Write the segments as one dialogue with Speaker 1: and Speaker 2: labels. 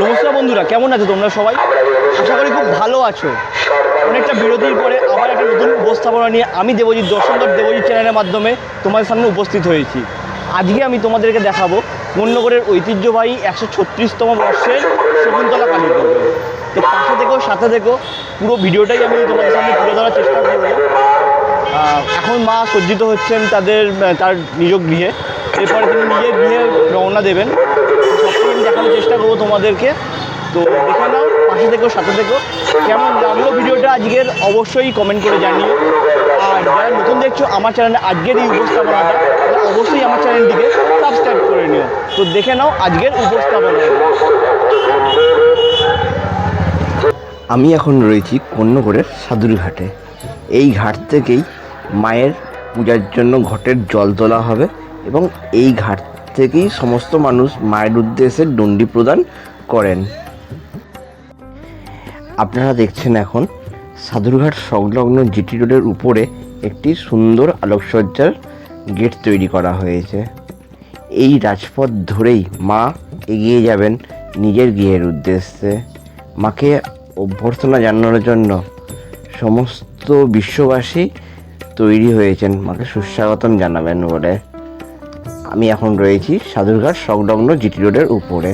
Speaker 1: নমস্কার বন্ধুরা, কেমন আছো তোমরা সবাই? আশা করি খুব ভালো আছো। অনেকটা বিরতির পরে আবার একটা নতুন উপস্থাপনা নিয়ে আমি দেবজিৎ দর্শনদর দেবজিৎ চ্যানেলের মাধ্যমে তোমাদের সামনে উপস্থিত হয়েছি। আজকে আমি তোমাদেরকে দেখাবো কোন্নগরের ঐতিহ্যবাহী 136তম বর্ষের শকুন্তলা কালী পুজো। তো পাশে থেকো, সাথে থেকো, পুরো ভিডিওটাই আমি তোমাদের সামনে তুলে ধরার চেষ্টা করবো। এখন মা সজ্জিত হচ্ছেন তার নিজ গৃহে, এরপরে তিনি নিজের গৃহে রওনা দেবেন। সবসময় আমি দেখানোর চেষ্টা করবো তোমাদেরকে। তো দেখে নাও, পাশে থেকো, সাথে থেকো। কেমন লাগলো ভিডিওটা আজকের অবশ্যই কমেন্ট করে জানিও। আর যারা নতুন দেখছো আমার চ্যানেলে আজকের এই উপস্থাপনাটা, অবশ্যই আমার চ্যানেলটিকে সাবস্ক্রাইব করে নিও। তো দেখে নাও আজকের উপস্থাপনা।
Speaker 2: আমি এখন রয়েছি কোন্নগরের সাদুরঘাটে। এই ঘাট থেকেই মায়ের পূজার জন্য ঘটের জল তোলা হবে এবং এই ঘাট থেকেই সমস্ত মানুষ মায়ের উদ্দেশ্যে দণ্ডি প্রদান করেন। আপনারা দেখছেন এখন সাদুরঘাট সংলগ্ন জিটি রোডের উপরে একটি সুন্দর আলোকসজ্জার গেট তৈরি করা হয়েছে। এই রাজপথ ধরেই মা এগিয়ে যাবেন নিজের গৃহের উদ্দেশ্যে। মাকে অভ্যর্থনা জানানোর জন্য সমস্ত বিশ্ববাসী তৈরি হয়েছেন মাকে সুস্বাগতম জানাবেন বলে। আমি এখন রয়েছি সাদুরঘাট সংলগ্ন জিটি রোডের উপরে।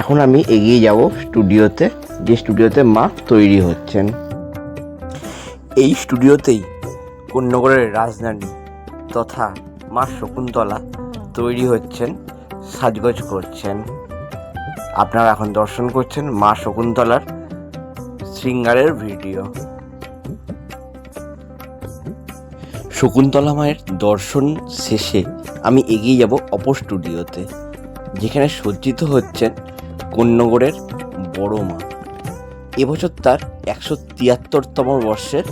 Speaker 2: এখন আমি এগিয়ে যাব স্টুডিওতে, যে স্টুডিওতে মা তৈরি হচ্ছেন। এই স্টুডিওতেই কোন্নগরের রাজধানী তথা মা শকুন্তলা তৈরি হচ্ছেন, সাজগোজ করছেন। আপনারা এখন দর্শন করছেন মা শকুন্তলার শৃঙ্গারের ভিডিও। শকুন্তলা মায়ের দর্শন শেষে আমি এগিয়ে যাব অপর স্টুডিওতে, যেখানে সজ্জিত হচ্ছেন কোন্নগরের বড় মা। এবছর তার 173তম বর্ষের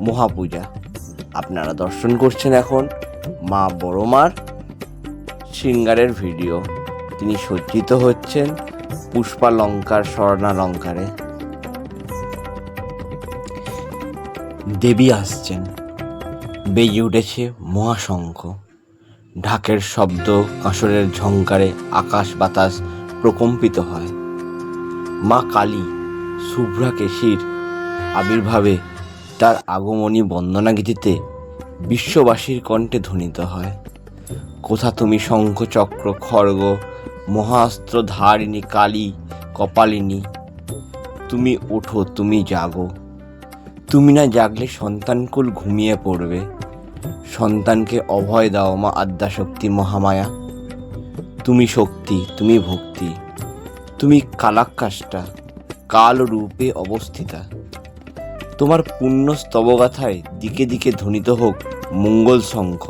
Speaker 2: মহাপূজা। আপনারা দর্শন করছেন এখন মা বড় মার শৃঙ্গারের ভিডিও। তিনি সজ্জিত হচ্ছেন পুষ্পালঙ্কার, স্বর্ণালঙ্কারে। দেবী আসছেন, বেজে উঠেছে মহাশঙ্খ, ঢাকের শব্দ, কাঁসরের ঝংকারে আকাশ বাতাস প্রকম্পিত হয়। মা কালী শুভ্রা কেশীর আবির্ভাবে তার আগমনী বন্দনা গীতিতে বিশ্ববাসীর কণ্ঠে ধ্বনিত হয়। কোথা তুমি শঙ্খ চক্র খড়গ মহাস্ত্র ধারিণী কালী কপালিনী, তুমি ওঠো, তুমি জাগো। তুমি না জাগলে সন্তানকুল ঘুমিয়ে পড়বে। সন্তানকে অভয় দাও মা আদ্যাশক্তি মহামায়া। তুমি শক্তি, তুমি ভক্তি, তুমি কালাক্কাষ্টা, কাল রূপে অবস্থিতা। তোমার পুণ্য স্তবগাথায় দিকে দিকে ধ্বনিত হোক মঙ্গল শঙ্খ,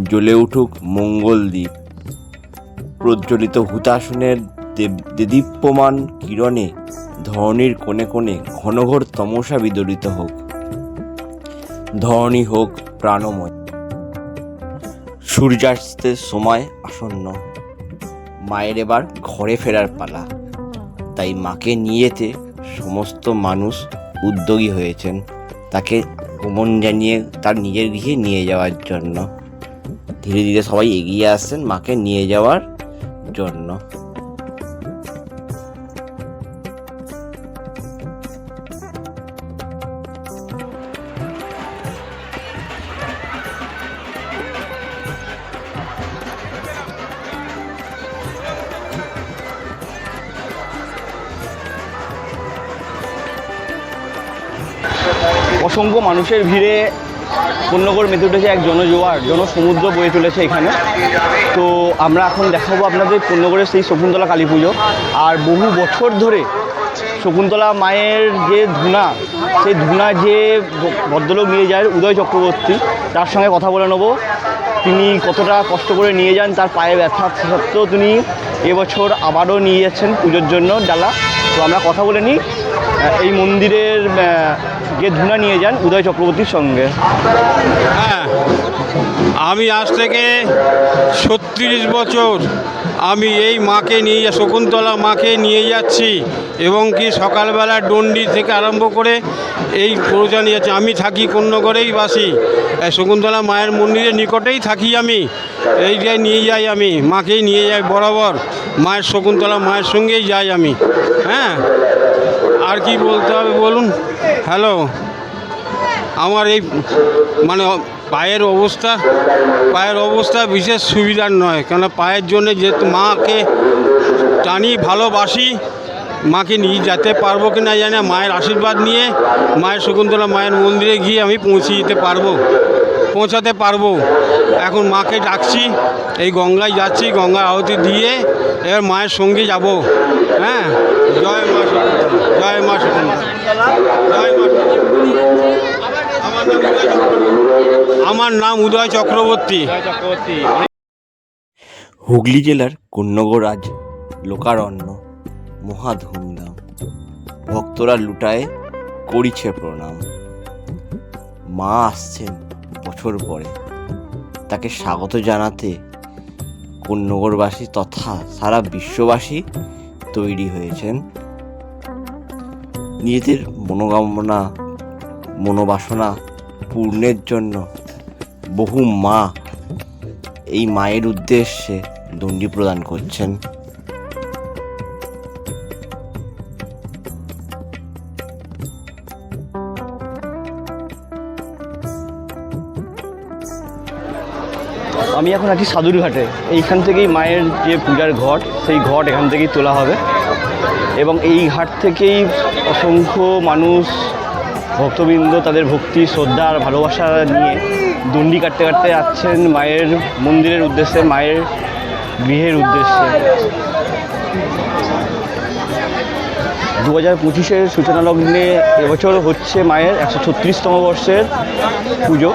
Speaker 2: জ্বলে উঠুক মঙ্গল দ্বীপ। প্রজ্বলিত হুতাসনের দেদীপ্যমান কিরণে ধরণীর কোণে কোণে ঘনঘোর তমসা বিদরিত হোক। ধরণী হোক প্রাণময়। সূর্যাস্তের সময় আসন্ন, মায়ের এবার ঘরে ফেরার পালা। তাই মাকে নিয়ে যেতে সমস্ত মানুষ উদ্যোগী হয়েছেন, তাকে আগমন জানিয়ে তার নিজের গৃহে নিয়ে যাওয়ার জন্য। ধীরে ধীরে সবাই এগিয়ে আসছেন মাকে নিয়ে যাওয়ার জন্য।
Speaker 1: অসংখ্য মানুষের ভিড়ে কোন্নগর মেতে উঠেছে এক জনজোয়ার, জনসমুদ্র বয়ে চলেছে এখানে। তো আমরা এখন দেখাবো আপনাদের কোন্নগরের সেই শকুন্তলা কালী পুজো। আর বহু বছর ধরে শকুন্তলা মায়ের যে ধুনা, সেই ধুনা যে ভদ্রলোক নিয়ে যায় উদয় চক্রবর্তী, তার সঙ্গে কথা বলে নেবো তিনি কতটা কষ্ট করে নিয়ে যান। তার পায়ে ব্যথা সত্ত্বেও তিনি এবছর আবারও নিয়ে যাচ্ছেন পুজোর জন্য ডালা। তো আমরা কথা বলে নিই এই মন্দিরের গিয়ে ধুনা নিয়ে যান উদয় চক্রবর্তীর সঙ্গে।
Speaker 3: হ্যাঁ, আমি আজ থেকে 36 বছর আমি এই মাকে নিয়ে শকুন্তলা মাকে নিয়ে যাচ্ছি, এবং কি সকালবেলা ডন্ডি থেকে আরম্ভ করে এই প্রয়োজন নিয়ে যাচ্ছি। আমি থাকি কোন্নগরেই বাসি, শকুন্তলা মায়ের মন্দিরের নিকটেই থাকি আমি। এই যে নিয়ে যাই, আমি মাকেই নিয়ে যাই বরাবর, মায়ের শকুন্তলা মায়ের সঙ্গেই যাই আমি। হ্যাঁ, আর কি বলতে হবে বলুন। হ্যালো, আমার এই মানে পায়ের অবস্থা বিশেষ সুবিধার নয়, কেন পায়ের জন্য যেহেতু মাকে টানি ভালোবাসি, মাকে নিয়ে যেতে পারবো কি না জানি না। মায়ের আশীর্বাদ নিয়ে মায়ের শকুন্তলা মায়ের মন্দিরে গিয়ে আমি পৌঁছাতে পারবো। এখন মাকে ডাকছি, এই গঙ্গায় যাচ্ছি, গঙ্গার আহতি দিয়ে এবার মায়ের সঙ্গে যাব। হ্যাঁ, জয় মা শকুন্তলা, জয় মা শকুন্তলা, জয় মা আমার নাম উদয় চক্রবর্তী।
Speaker 2: হুগলি জেলার কোন্নগর আজ লোকারণ্য, মহা ধুমধাম, ভক্তরা লুটায়ে করিছে প্রণাম। মা আসছেন বছর পরে, তাকে স্বাগত জানাতে কোন্নগরবাসী তথা সারা বিশ্ববাসী তৈরি হয়েছেন। নিজেদের মনোকামনা মনোবাসনা পূর্ণের জন্য বহু মা এই মায়ের উদ্দেশ্যে দণ্ডি প্রদান করছেন।
Speaker 1: আমি এখন আছি সাদুরঘাটে। এইখান থেকেই মায়ের যে পূজার ঘট, সেই ঘট এখান থেকেই তোলা হবে, এবং এই ঘাট থেকেই অসংখ্য মানুষ ভক্তবৃন্দ তাদের ভক্তি শ্রদ্ধা আর ভালোবাসা নিয়ে দণ্ডি কাটতে কাটতে যাচ্ছেন মায়ের মন্দিরের উদ্দেশ্যে, মায়ের গৃহের উদ্দেশ্যে। 2025-এর সূচনা লগ্নে এবছর হচ্ছে মায়ের 136তম বর্ষের পুজো।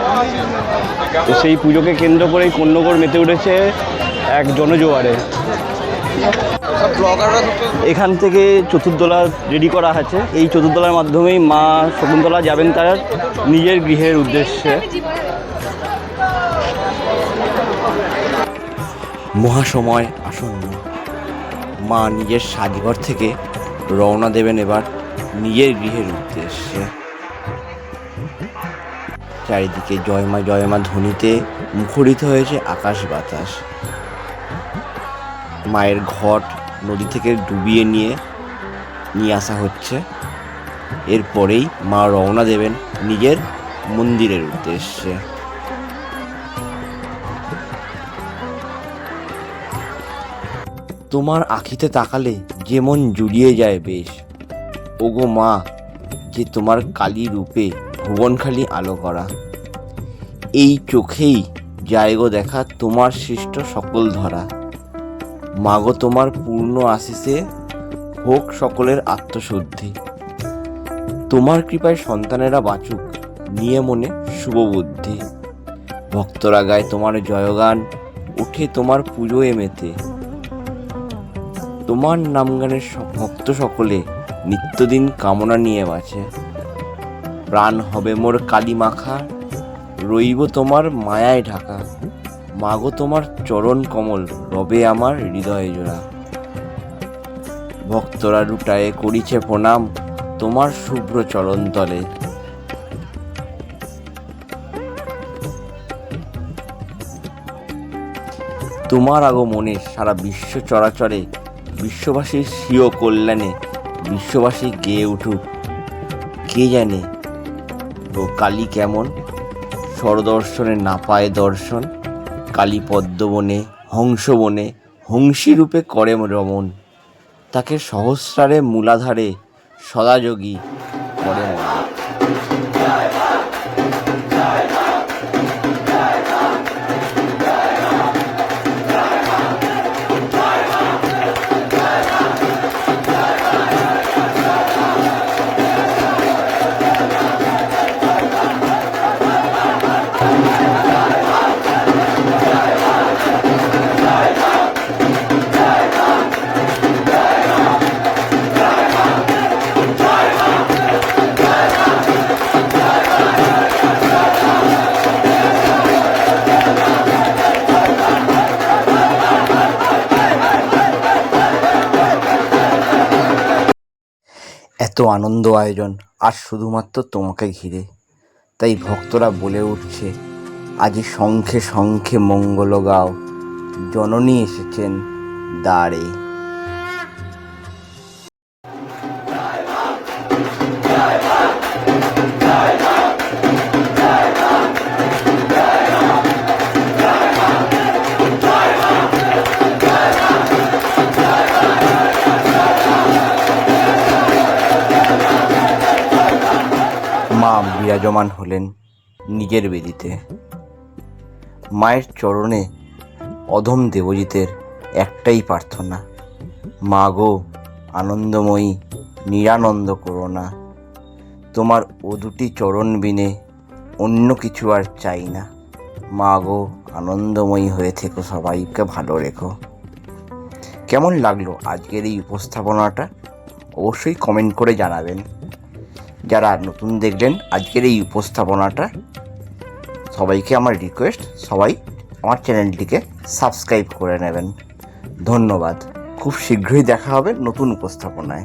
Speaker 1: তো সেই পুজোকে কেন্দ্র করেই কোন্নগর মেতে উঠেছে এক জনজোয়ারে। এখান থেকে চতুর্দোলা রেডি করা আছে। এই চতুর্দোলার মাধ্যমেই মা শকুন্তলা যাবেন তার নিজের গৃহের উদ্দেশ্যে।
Speaker 2: মহাসময় আসন্ন, মা নিজের সাজঘর থেকে রওনা দেবেন এবার নিজের গৃহের উদ্দেশ্যে। চারিদিকে জয় মা ধ্বনিতে মুখরিত হয়েছে আকাশ বাতাস। মায়ের ঘট নদী থেকে ডুবিয়ে নিয়ে আসা হচ্ছে। এরপরেই মা রওনা দেবেন নিজের মন্দিরের উদ্দেশ্যে। তোমার আখিতে তাকালে যে মন জুড়িয়ে যায় বেশ, ওগো মা, যে তোমার কালী রূপে ভুবনখালি আলো করা। এই চোখেই যায়গো দেখা তোমার সৃষ্ট সকল ধরা। মাগো তোমার পূর্ণ আশিসে হোক সকলের আত্মশুদ্ধি। তোমার কৃপায় সন্তানেরা বাঁচুক নিয়ে মনে শুভ বুদ্ধি। ভক্তরা গায় তোমার জয়গান, উঠে তোমার পুজোয় মেতে। তোমার নামগানের ভক্ত সকলে নিত্যদিন কামনা নিয়ে বাঁচে। প্রাণ হবে মোর কালী মাখা, রইব তোমার মায়ায় ঢাকা। মাগো তোমার চরণ কমল রবে আমার হৃদয়ে জোড়া। ভক্তরা লুটায়ে করিছে প্রণাম তোমার শুভ্র চরণ তলে। তোমার আগমনে সারা বিশ্ব চরাচরে, বিশ্ববাসীর স্বীয় কল্যাণে বিশ্ববাসী গেয়ে উঠুক। কে জানে ও কালী কেমন, স্বরদর্শনে না পায় দর্শন। কালী পদ্মবনে হংসবনে হংসী রূপে করে রমণ। তাকে সহস্রারে মূলাধারে সদাযোগী করে মন। এত আনন্দ আয়োজন আজ শুধুমাত্র তোমাকে ঘিরে, তাই ভক্তরা বলে উঠছে আজি শঙ্খে শঙ্খে মঙ্গল গাও, জননী এসেছেন দ্বারে। মা বিরাজমান হলেন নিজের বেদিতে। মায়ের চরণে অধম দেবজিতের একটাই প্রার্থনা, মা গো আনন্দময়ী নিরানন্দ করো না, তোমার ও দুটি চরণ বিনে অন্য কিছু আর চাই না। মা গো আনন্দময়ী হয়ে থেকো, সবাইকে ভালো রেখো। কেমন লাগলো আজকের এই উপস্থাপনাটা অবশ্যই কমেন্ট করে জানাবেন। যারা নতুন দেখলেন আজকের এই উপস্থাপনাটা, সবাইকে আমার রিকোয়েস্ট, সবাই আমার চ্যানেলটিকে সাবস্ক্রাইব করে নেবেন। ধন্যবাদ। খুব শীঘ্রই দেখা হবে নতুন উপস্থাপনায়।